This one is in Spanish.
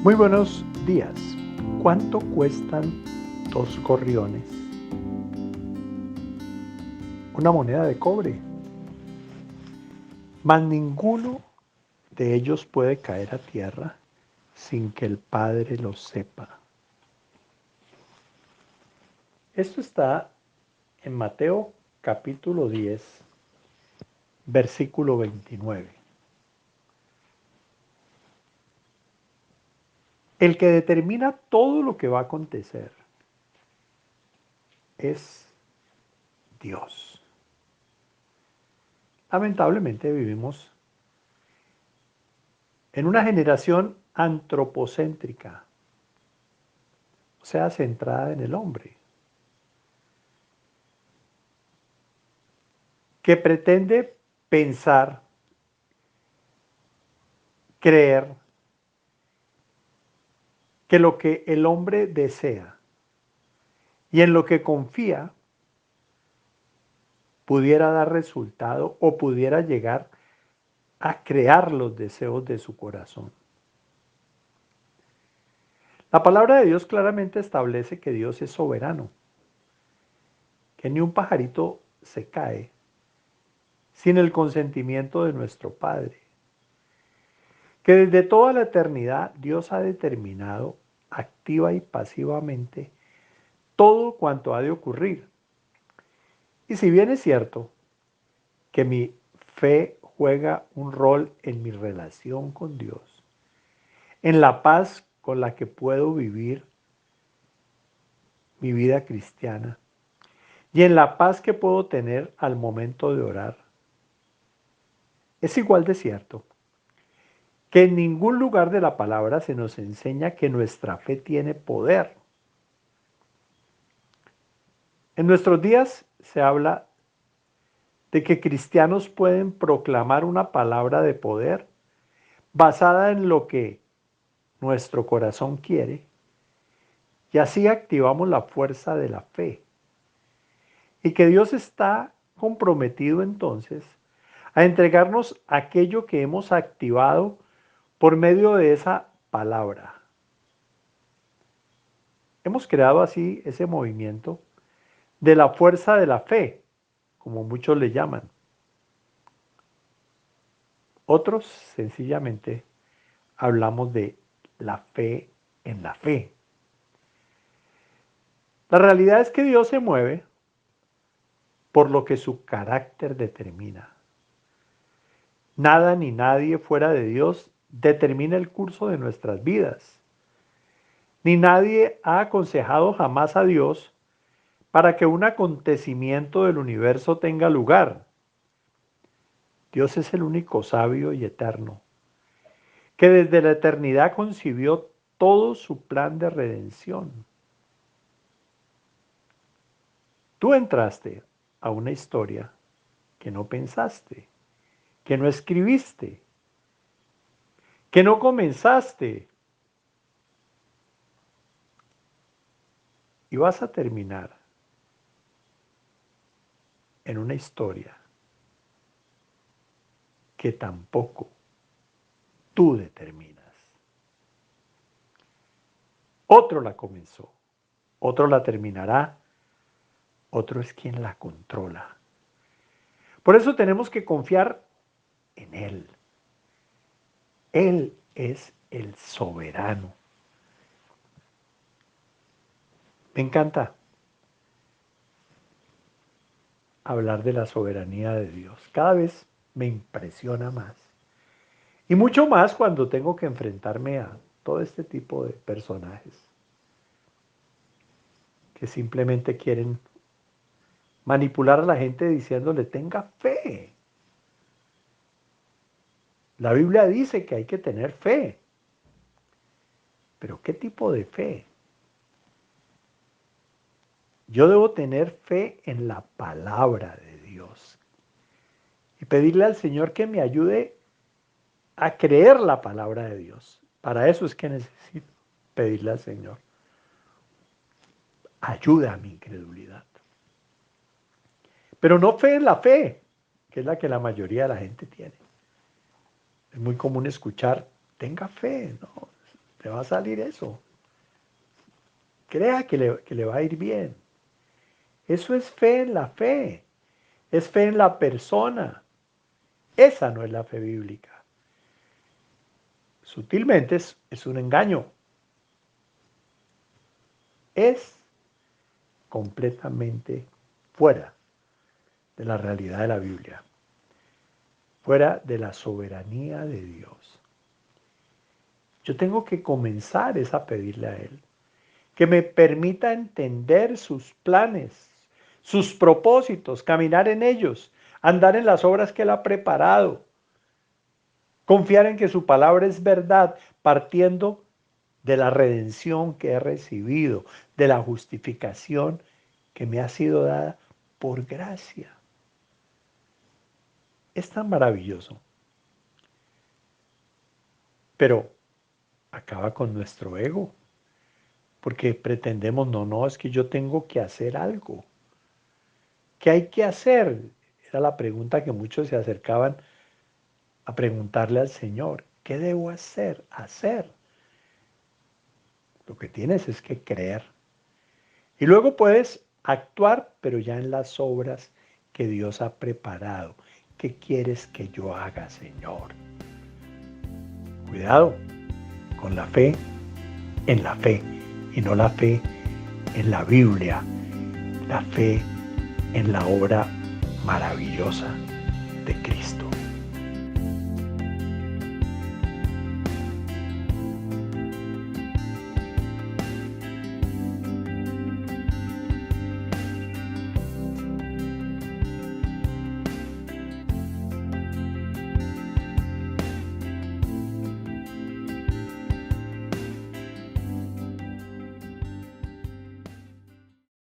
Muy buenos días. ¿Cuánto cuestan dos gorriones? Una moneda de cobre. Mas ninguno de ellos puede caer a tierra sin que el Padre lo sepa. Esto está en Mateo capítulo 10, versículo 29. El que determina todo lo que va a acontecer es Dios. Lamentablemente vivimos en una generación antropocéntrica, o sea, centrada en el hombre, que pretende pensar, creer que lo que el hombre desea y en lo que confía pudiera dar resultado o pudiera llegar a crear los deseos de su corazón. La palabra de Dios claramente establece que Dios es soberano, que ni un pajarito se cae sin el consentimiento de nuestro Padre, que desde toda la eternidad Dios ha determinado activa y pasivamente todo cuanto ha de ocurrir. Y si bien es cierto que mi fe juega un rol en mi relación con Dios, en la paz con la que puedo vivir mi vida cristiana y en la paz que puedo tener al momento de orar, es igual de cierto que en ningún lugar de la palabra se nos enseña que nuestra fe tiene poder. En nuestros días se habla de que cristianos pueden proclamar una palabra de poder basada en lo que nuestro corazón quiere y así activamos la fuerza de la fe. Y que Dios está comprometido entonces a entregarnos aquello que hemos activado por medio de esa palabra. Hemos creado así ese movimiento de la fuerza de la fe, como muchos le llaman. Otros sencillamente hablamos de la fe en la fe. La realidad es que Dios se mueve por lo que su carácter determina. Nada ni nadie fuera de Dios determina el curso de nuestras vidas. Ni nadie ha aconsejado jamás a Dios para que un acontecimiento del universo tenga lugar. Dios es el único sabio y eterno, que desde la eternidad concibió todo su plan de redención. Tú entraste a una historia que no pensaste, que no escribiste, que no comenzaste, y vas a terminar en una historia que tampoco tú determinas. Otro la comenzó, otro la terminará, otro es quien la controla. Por eso tenemos que confiar en Él. Él es el soberano. Me encanta hablar de la soberanía de Dios. Cada vez me impresiona más. Y mucho más cuando tengo que enfrentarme a todo este tipo de personajes que simplemente quieren manipular a la gente diciéndole tenga fe. La Biblia dice que hay que tener fe. Pero ¿qué tipo de fe? Yo debo tener fe en la palabra de Dios y pedirle al Señor que me ayude a creer la palabra de Dios. Para eso es que necesito pedirle al Señor. Ayuda a mi incredulidad. Pero no fe en la fe, que es la que la mayoría de la gente tiene. Es muy común escuchar, tenga fe, ¿no? le va a salir eso. Crea que le va a ir bien. Eso es fe en la fe. Es fe en la persona. Esa no es la fe bíblica. Sutilmente es un engaño. Es completamente fuera de la realidad de la Biblia, fuera de la soberanía de Dios. Yo tengo que comenzar es a pedirle a Él que me permita entender sus planes, sus propósitos, caminar en ellos, andar en las obras que Él ha preparado, confiar en que su palabra es verdad, partiendo de la redención que he recibido, de la justificación que me ha sido dada por gracia. Es tan maravilloso, pero acaba con nuestro ego, porque pretendemos, no, es que yo tengo que hacer algo. ¿Qué hay que hacer? Era la pregunta que muchos se acercaban a preguntarle al Señor. ¿Qué debo hacer? Hacer. Lo que tienes es que creer. Y luego puedes actuar, pero ya en las obras que Dios ha preparado. ¿Qué quieres que yo haga, Señor? Cuidado con la fe, y no la fe en la Biblia, la fe en la obra maravillosa de Cristo.